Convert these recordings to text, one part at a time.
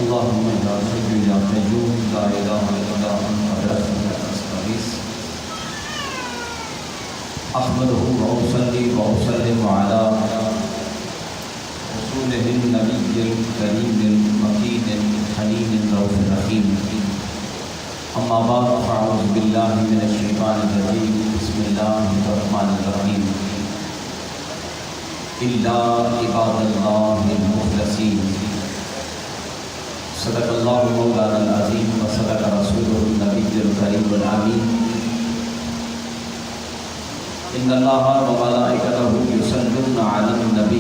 اللهم يا حي يا قيوم لا اله الا انت برحمتك استغيث احمده واصلي واسلم على رسوله النبي الكريم المكين الحنين الرؤوف الرحيم اما بعد فاعوذ بالله من الشيطان الرجيم بسم الله الرحمن الرحيم الا عباد الله المخلصين صدق اللہ مولانا العظیم وصدق رسولہ النبی الکریم الامین ان اللہ وملائکتہ یصلون علی النبی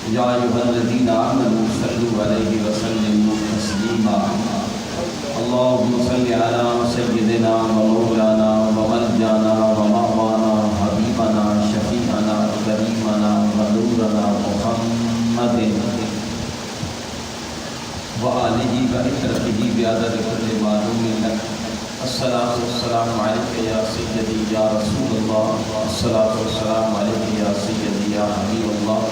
یا ایھا الذین آمنوا صلوا علیہ وسلموا تسلیما اللہم صل علی سیدنا ومولانا وملجانا ومأوانا حبیبنا شفیعنا کریمنا ونورنا محمد وآلہ وعطرتہ بعدد کل معلوم لک الصلاۃ والسلام علیک یا سیدی یا رسول اللہ الصلاۃ والسلام علیک یا سیدی یا حبیب اللہ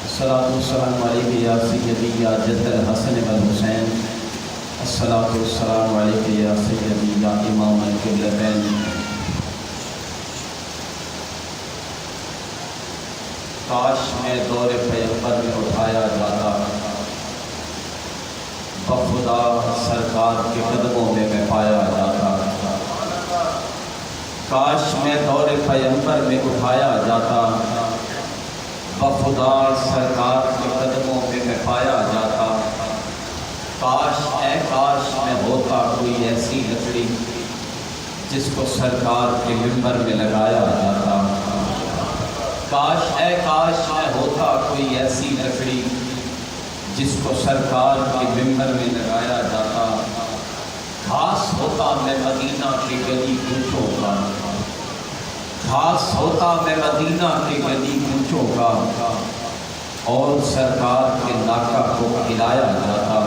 الصلاۃ والسلام علیک یا سیدی یا جد الحسن والحسین الصلاۃ والسلام علیک یا سیدی یا امام القبلتین کاش میں دور پیغمبر میں اٹھایا جاتا بخدا سرکار کے قدموں میں پایا جاتا کاش میں دور پیغمبر میں اٹھایا جاتا بخدا سرکار کے قدموں میں پایا جاتا کاش میں ہوتا کوئی ایسی لکڑی جس کو سرکار کے منبر میں لگایا جاتا کاش میں ہوتا کوئی ایسی لکڑی جس کو سرکار کے منبر میں لگایا جاتا خاص ہوتا میں مدینہ کے گلی کوچوں کا خاص ہوتا میں مدینہ کے گلی کوچوں کا اور سرکار کے ناکہ کو کھلایا جاتا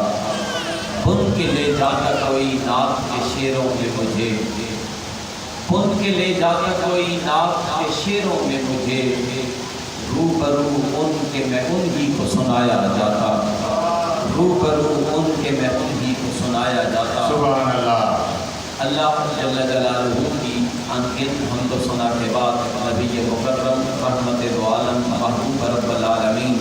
بن کے لے جاتا کوئی نعت کے شعروں میں مجھے بن کے لے جاتا کوئی نعت کے شعروں میں مجھے روبرو ان کے میں انہی کو سنایا جاتا روبرو ان کے میں انہی کو سنایا جاتا سبحان اللہ اللہ جل جلالہ کی انگن حمد و ثنا کے بعد نبی مکرم رحمت دو عالم محبوب رب العالمین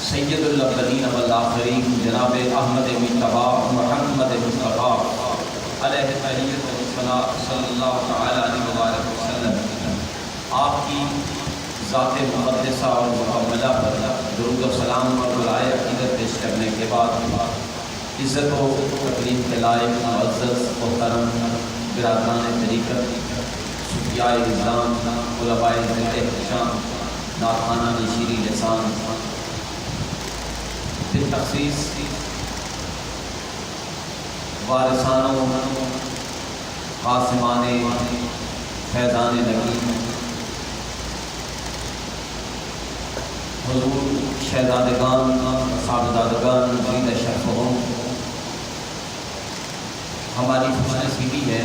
سید الاولین والآخرین جناب احمد مجتبی محمد مصطفیٰ علیہ تحیۃ الصلاۃ صلی اللہ تعالی علیہ وآلہ وسلم آپ کی ذات مقدسہ اور مکملہ پر درود و سلام اور دعائے عقیدت پیش کرنے کے بعد عزت و تکریم کے لائق معزز محترم برادران طریقت صوفیاء نظام علماء ذکر احتشام نعتخوانہ شیریں لسان بالتخصیص وارثانوں قاسمان فیضان نگین حضور شہزادگان صاحبزادگان مزید شرف ہوں ہماری خوش نصیبی ہے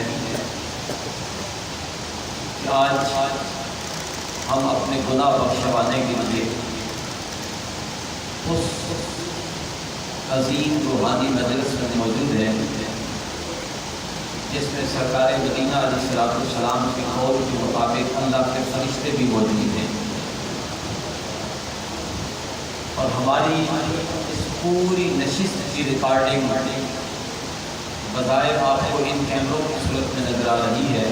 کہ آج ہم اپنے گناہ بخشوانے کے لیے اس عظیم روحانی مجلس میں موجود ہیں جس میں سرکار مدینہ علیہ السلام کے قول کے مطابق اللہ کے فرشتے بھی موجود ہیں اور ہماری اس پوری نشست کی ریکارڈنگ بظاہر آپ کو ان کیمروں کی صورت میں نظر آ رہی ہے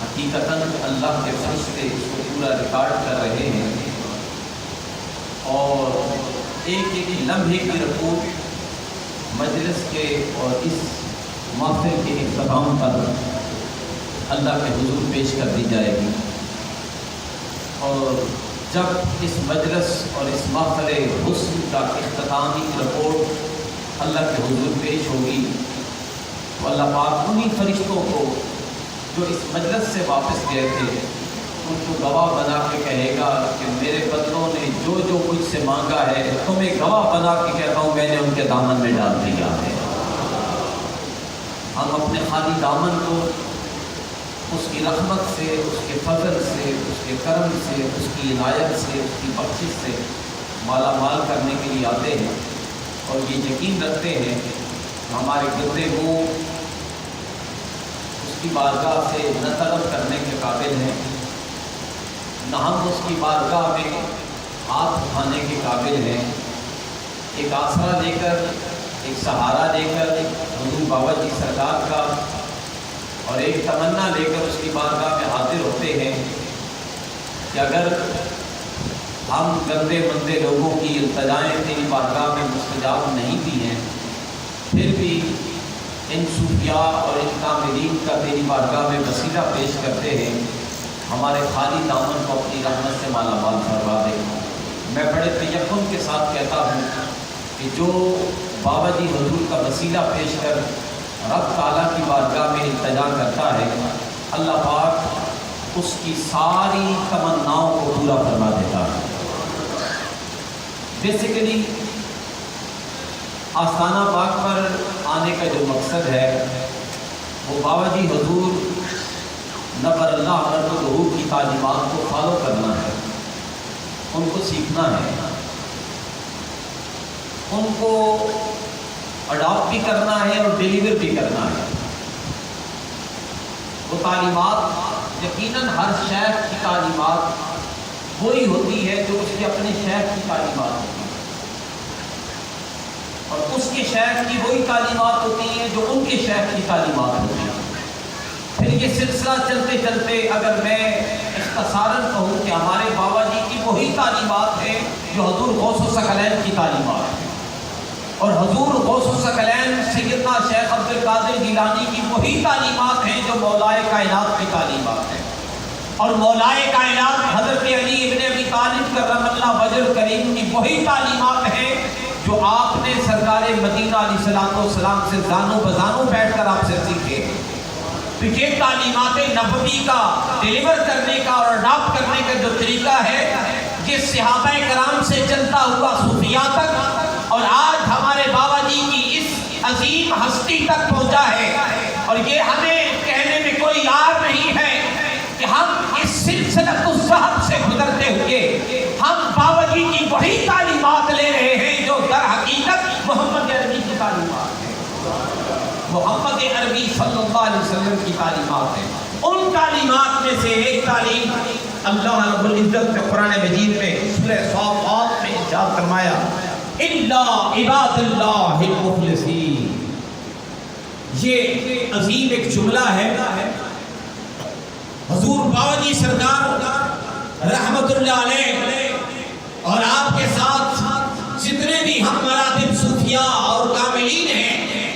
حقیقتاً اللہ کے فرشتے اس کو پورا ریکارڈ کر رہے ہیں اور ایک ایک لمحے کی رپورٹ مجلس کے اور اس محفل کے اختتام پر اللہ کے حضور پیش کر دی جائے گی اور جب اس مجلس اور اس محفل حسن کا اختتامی رپورٹ اللہ کے حضور پیش ہوگی تو اللہ پاک انہی فرشتوں کو جو اس مجلس سے واپس گئے تھے ان کو گواہ بنا کے کہے گا کہ میرے بندوں نے جو جو مجھ سے مانگا ہے تمہیں گواہ بنا کے کہتا ہوں میں نے ان کے دامن میں ڈال دیا ہے ہم اپنے خالی دامن کو اس کی رحمت سے، اس کے فضل سے، اس کے کرم سے، اس کی عنایت سے، اس کی بخشش سے مالا مال کرنے کے لیے آتے ہیں اور یہ یقین رکھتے ہیں ہمارے گردے منہ اس کی بارگاہ سے نہ طلب کرنے کے قابل ہیں، نہ ہم اس کی بارگاہ میں ہاتھ اٹھانے کے قابل ہیں۔ ایک آسرا لے کر، ایک سہارا لے کر حضور بابا جی سرکار کا اور ایک تمنا لے کر اس کی بارگاہ میں حاضر ہوتے ہیں کہ اگر ہم گندے مندے لوگوں کی التجائیں تیری بارگاہ میں مستجاب نہیں کی ہیں، پھر بھی ان صوفیاء اور ان کاملین کا تیری بارگاہ میں وسیلہ پیش کرتے ہیں، ہمارے خالی دامن کو اپنی رحمت سے مالا مال فرما دے۔ میں بڑے تیقن کے ساتھ کہتا ہوں کہ جو بابا جی حضور کا وسیلہ پیش کر رب تعالیٰ کی بارگاہ میں التجا کرتا ہے، اللہ پاک اس کی ساری تمناؤں کو پورا فرما دیتا ہے۔ بیسیکلی آستانہ پاک پر آنے کا جو مقصد ہے وہ بابا جی حضور نبر اللہ ظہور کی تعلیمات کو فالو کرنا ہے، ان کو سیکھنا ہے، ان کو اڈاپٹ بھی کرنا ہے اور ڈیلیور بھی کرنا ہے۔ وہ تعلیمات یقیناً ہر شیخ کی تعلیمات وہی ہوتی ہے جو اس کے اپنے شیخ کی تعلیمات ہوتی ہے، اور اس کے شیخ کی وہی تعلیمات ہوتی ہیں جو ان کے شیخ کی تعلیمات ہوتی ہیں۔ پھر یہ سلسلہ چلتے چلتے اگر میں اختصاراً کہوں کہ ہمارے بابا جی کی وہی تعلیمات ہیں جو حضور غوث الثقلین کی تعلیمات ہیں، اور حضور غوث الثقلین سیدنا شیخ عبد القادر جیلانی کی وہی تعلیمات ہیں جو مولائے کائنات کی تعلیمات ہیں، اور مولائے کائنات حضرت علی ابن ابی طالب کرم اللہ وجہ کریم کی وہی تعلیمات ہیں جو آپ نے سرکار مدینہ علیہ السلام سے زانو بزانو بیٹھ کر آپ سے سیکھے۔ تو یہ تعلیمات نبوی کا ڈیلیور کرنے کا اور اڈاپٹ کرنے کا جو طریقہ ہے یہ صحابہ کرام سے چلتا ہوا صوفیاء تک اور آج ہمارے بابا جی کی اس عظیم ہستی تک پہنچا ہے، اور یہ ہمیں کہنے میں کوئی یار نہیں ہے کہ ہم اس سلسلۃ الذہب سے گزرتے ہوئے ہم بابا جی کی وہی تعلیمات لے رہے ہیں جو در حقیقت محمد عربی کی تعلیمات ہیں، محمد عربی صلی اللہ علیہ وسلم کی تعلیمات ہیں۔ ان تعلیمات میں سے ایک تعلیم اللہ رب العزت نے قرآن مجید میں سورہ صافات میں ارشاد فرمایا الا عباد اللہ المخلصین۔ یہ عظیم ایک جملہ ہے، حضور بابا جی سرکار رحمت اللہ علیہ اور آپ کے ساتھ جتنے بھی ہم مراتب صوفیاء اور کاملین ہیں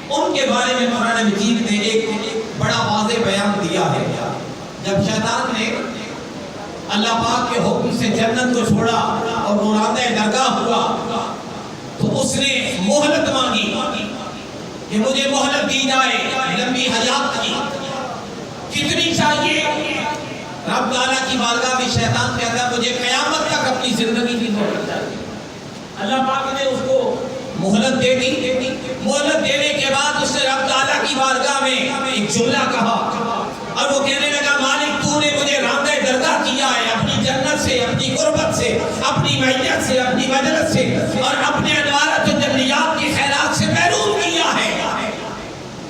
ان کے بارے میں قرآن مجید نے ایک بڑا واضح بیان دیا ہے۔ جب شیطان نے اللہ پاک کے حکم سے جنت کو چھوڑا اور مرادِ درگاہ ہوا تو اس نے مہلت مانگی کہ مجھے مہلت دی جائے لمبی حیات کی، کتنی چاہیے؟ رب تعالیٰ کی بارگاہ میں شیطان کہتا ہے مجھے قیامت تک اپنی زندگی کی مہلت چاہیے۔ اللہ پاک نے اس کو مہلت دے دی۔ مہلت دینے کے بعد اس نے رب تعالیٰ کی بارگاہ میں ایک جملہ کہا اور وہ کہنے لگا مالک تو نے مجھے راندہ درگاہ کیا ہے اپنی جنت سے، اپنی قربت سے، اپنی معیت سے، اپنی مجلس سے اور اپنے انوارات و تجلیات کی خیرات سے محروم کیا ہے۔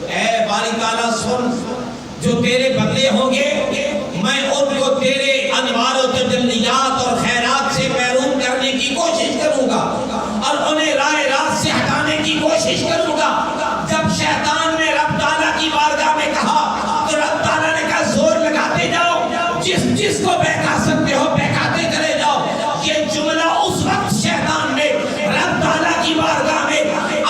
اے باری تعالیٰ سن، جو تیرے بندے ہوں گے میں ان کو تیرے انوار و تجلیات اور خیرات سے محروم کرنے کی کوشش کروں گا اور انہیں راہ راست سے ہٹانے کی کوشش کروں گا۔ جب شیطان نے رب تعالیٰ کی بارگاہ میں کہا تو رب تعالیٰ نے کہا زور لگاتے جاؤ، جس کو بہکا سکتے ہو بہکاتے چلے جاؤ۔ یہ جملہ اس وقت شیطان نے رب تعالیٰ کی بارگاہ میں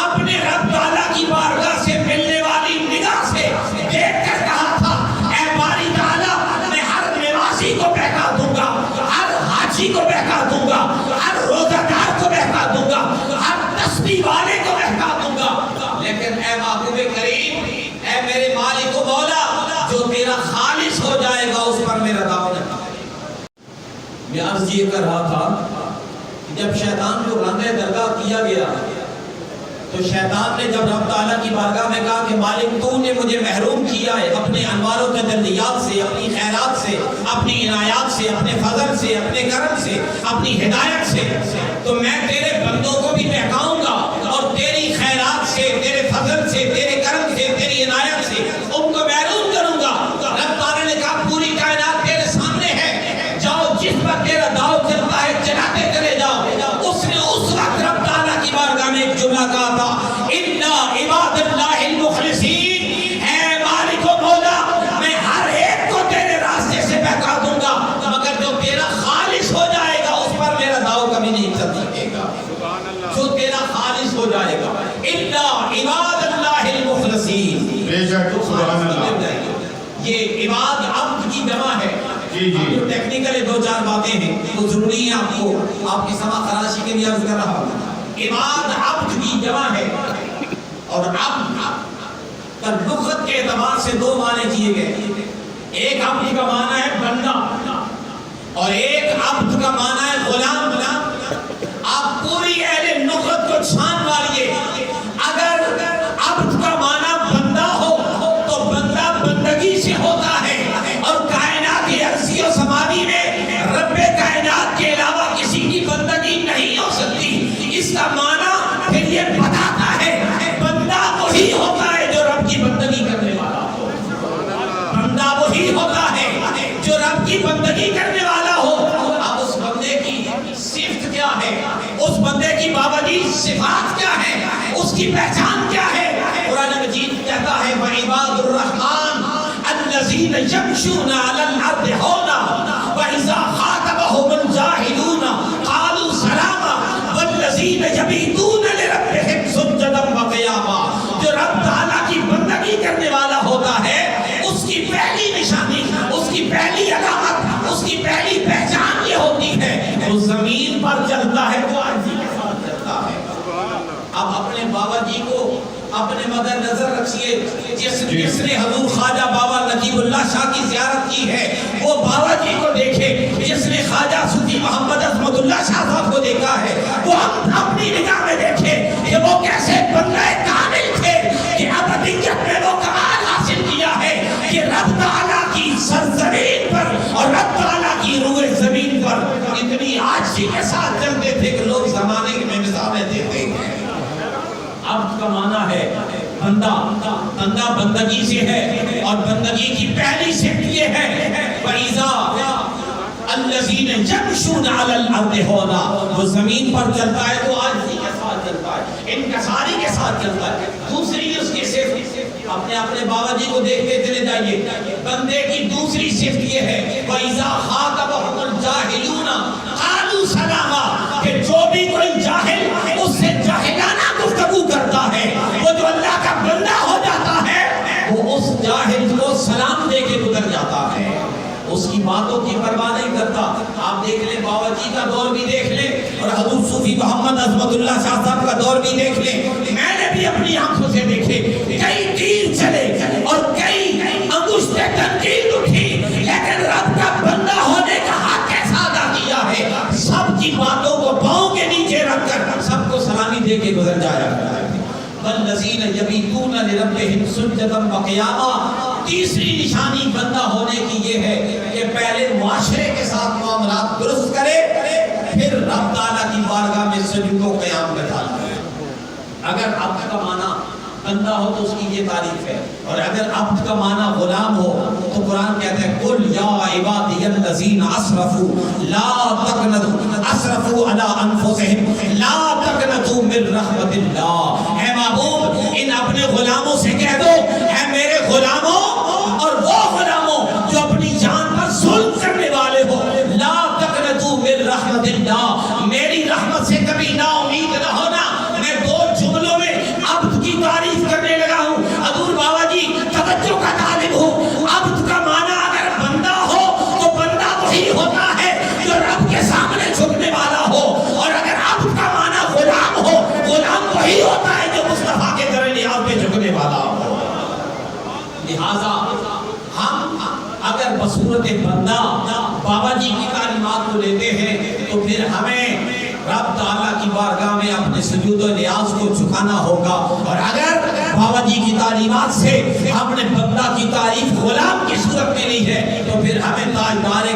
اپنے رب تعالیٰ کی بارگاہ سے ملنے والی نگاہ سے دیکھ کر کہا تھا اے باری تعالیٰ میں ہر نمازی کو بہکا دوں گا، ہر حاجی کو بہکا دوں گا، ہر روزہ دار کو بہکا دوں گا، ہر تسبیح والے کو بہکا دوں گا، لیکن اے محبوب کریم، اے میرے مالک و مولا، جو تیرا خالص ہو جائے گا اس پر میرا دعوت ہے۔ میں عرض یہ کر رہا تھا کہ جب شیطان کو راندہ درگاہ کیا گیا تو شیطان نے جب رب تعالیٰ کی بارگاہ میں کہا کہ مالک تو نے مجھے محروم کیا ہے اپنے انوار و تجلیات سے، اپنی خیرات سے، اپنی عنایات سے، اپنے فضل سے، سے، اپنے کرم سے، اپنی ہدایت سے، تو میں تیرے بندوں کو بھی بہکاؤں گا اور تیری خیرات سے، تیرے فضل سے، تیرے کرم سے، تیری عنایت سے ان کو محروم کروں گا۔ رب تعالیٰ نے کہا پوری کائنات تیرے سامنے ہے، جاؤ جس پر تیرا داؤ چلتا ہے چلاتے چلے جاؤ۔ اس نے اس وقت رب تعالیٰ کی بارگاہ میں ایک جملہ کہا تھا، اِنَّا عِبَادَ اللَّهِ الْمُخْلِصِينَ، اے مالک و مولا میں ہر ایک کو تیرے راستے سے بہکا دوں گا، مگر جو تیرا خالص ہو جائے گا اس پر میرا داؤ کبھی نہیں چل سکے گا، جو تیرا خالص ہو جائے گا۔ اِنَّا عِبَادَ اللَّهِ الْمُخْلِصِينَ، بے شک سبحان اللہ۔ یہ عباد عبد کی جمع ہے۔ جو ٹیکنیکل دو چار باتیں ہیں وہ ضروری ہیں، آپ کو آپ کی سما خراشی کے لیے عرض کر رہا ہوں۔ عباد عبد کی جمع ہے، اور عبد کا لغت کے اعتبار سے دو معنی کیے گئے، ایک عبد کا معنی ہے بندہ اور ایک عبد کا معنی ہے غلام۔ آپ پوری اہل لغت کو چھان ماریے، اگر عبد کا معنی بندہ ہو تو بندہ بندگی سے ہوتا ہے، اور کائنات ارضی و سماوی میں رب کائنات کے علاوہ کسی کی بندگی نہیں ہو سکتی۔ اس کا معنی پھر یہ بتاتا ہے بندہ وہی ہوتا ہے جو رب کی بندگی کرنے والا ہو، بندہ وہی ہوتا ہے جو رب کی بندگی کرنے والا ہو۔ اب اس بندے کی صفت کیا ہے، اس بندے کی بابجی صفات کیا ہے، اس کی پہچان کیا ہے؟ قرآن مجید کہتا ہے وَعِبَادُ الرَّحْمَنِ الَّذِينَ يَمْشُونَ عَلَى الْأَرْضِ هَوْنًا وَإِذَا خَاطَبَهُمُ الْجَاهِلُونَ قَالُوا سَلَامًا وَالَّذِينَ يَبِيتُونَ لِرَبِّهِمْ سُجَّدًا وَقِيَامًا۔ جو رب تعالیٰ کی بندگی کرنے والا ہوتا ہے، اس کی پہلی نشانی، اس کی پہلی علامت، اس کی پہلی پہچان یہ ہوتی ہے وہ زمین پر چلتا ہے، وہ عرضی کے ساتھ چلتا ہے۔ اب اپنے بابا جی کو اپنے مدر نظر رکھیے، جس نے حضور خواجہ بابا نجیب اللہ شاہ کی زیارت کی ہے وہ بابا جی کو دیکھے، جس نے خواجہ صوفی محمد عظمت اللہ شاہ صاحب کو دیکھا ہے وہ ہم اپنی نگاہ میں دیکھیں کہ وہ کیسے بندہ کامل تھے، کہ ابدیت میں وہ کمال حاصل کیا ہے کہ رب تعالیٰ کی سرزمین پر اور رب تعالیٰ کی روح زمین پر اتنی عاجزی کے ساتھ چلتے تھے کہ لوگ زمانے میں مثالیں دیتے ہیں۔ عبد کا معنی ہے بندہ، بندہ بندگی سے ہے، اور بندگی کی پہلی صفت یہ ہے وَإِذَا الَّذِينَ يَمْشُونَ عَلَى الْأَرْضِ هَوْنًا، وہ زمین پر چلتا ہے تو عاجزی کے ساتھ چلتا ہے، انکساری کے ساتھ چلتا ہے۔ دوسری اس کی صفت، اپنے بابا جی کو دیکھتے چلے جائیے، بندے کی دوسری صفت یہ ہے وَإِذَا خَاطَبَهُمُ الْجَاهِلُونَ قَالُوا سَلَامًا، کہ جو بھی کوئی جاہل اس سے جاہلانہ گفتگو کرتا ہے، وہ جو اللہ کا بندہ ہو جاتا ہے وہ اس جاہل کو سلام دے کے گزر جاتا ہے، اس کی باتوں کی پرواہ نہیں کرتا۔ آپ دیکھ لیں بابا جی کا دور بھی دیکھ لیں اور حضور صوفی محمد عظمت اللہ شاہ صاحب کا دور بھی دیکھ لیں، میں نے بھی اپنی آنکھوں سے دیکھے، کئی تیر چلے اور کئی انگشتیں تنقید اٹھی، لیکن رب کا بندہ ہونے کا حق کیسا ادا کیا ہے، سب کی باتوں کو پاؤں کے نیچے رکھ کر سب کو سلامی دے کے گزر جایا کرتا ہے۔ وَالَّذِينَ يَبِيتُونَ لِرَبِّهِمْ سُجَّدًا وَقِيَامًا، تیسری نشانی بندہ ہونے کی یہ ہے کہ پہلے معاشرے کے ساتھ معاملات درست کرے، پھر رب تعالیٰ کی بارگاہ میں سجود و قیام میں ڈالے۔ اگر عبد کا معنی بندہ ہو تو اس کی یہ تعریف ہے، اور اگر عبد کا معنی غلام ہو تو قرآن کہتا ہے قُلْ يَا عِبَادِيَ الَّذِينَ أَسْرَفُوا لَا تَقْنَطُوا أَسْرَفُوا عَلَىٰ أَنفُسِهِمْ لَا تَقْنَطُوا مِن رَحْمَتِ اللَّهِ، اے محبوب ان اپنے غلاموں سے کہہ دو، اے میرے غلاموں اور وہ غلاموں جو اپنی جان پر ظلم کرنے والے ہو، لا تقنطوا من رحمت اللہ، میری رحمت سے کبھی نا امید نہ ہونا۔ میں دو جملوں میں عبد کی تعریف کرنے لگا ہوں، حضور بابا جی توجہ کا طالب ہوں۔ عبد کا معنی اگر بندہ ہو تو بندہ وہی ہوتا ہے جو رب کے سامنے جھکنے والا ہو، اور اگر عبد کا معنی غلام ہو، غلام وہی ہوتا ہے جو مصطفیٰ کے در نیاز پہ جھکنے والا ہو۔ لہذا ہم اگر بصورت بندہ بابا جی کی تعلیمات کو لیتے ہیں تو پھر ہمیں رب تعالیٰ کی بارگاہ میں اپنے سجود و نیاز کو جھکانا ہوگا، اور اگر بابا جی کی تعلیمات سے ہم نے بندہ کی تعریف غلام کی صورت میں لی ہے تو پھر ہمیں تاجدار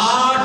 8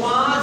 5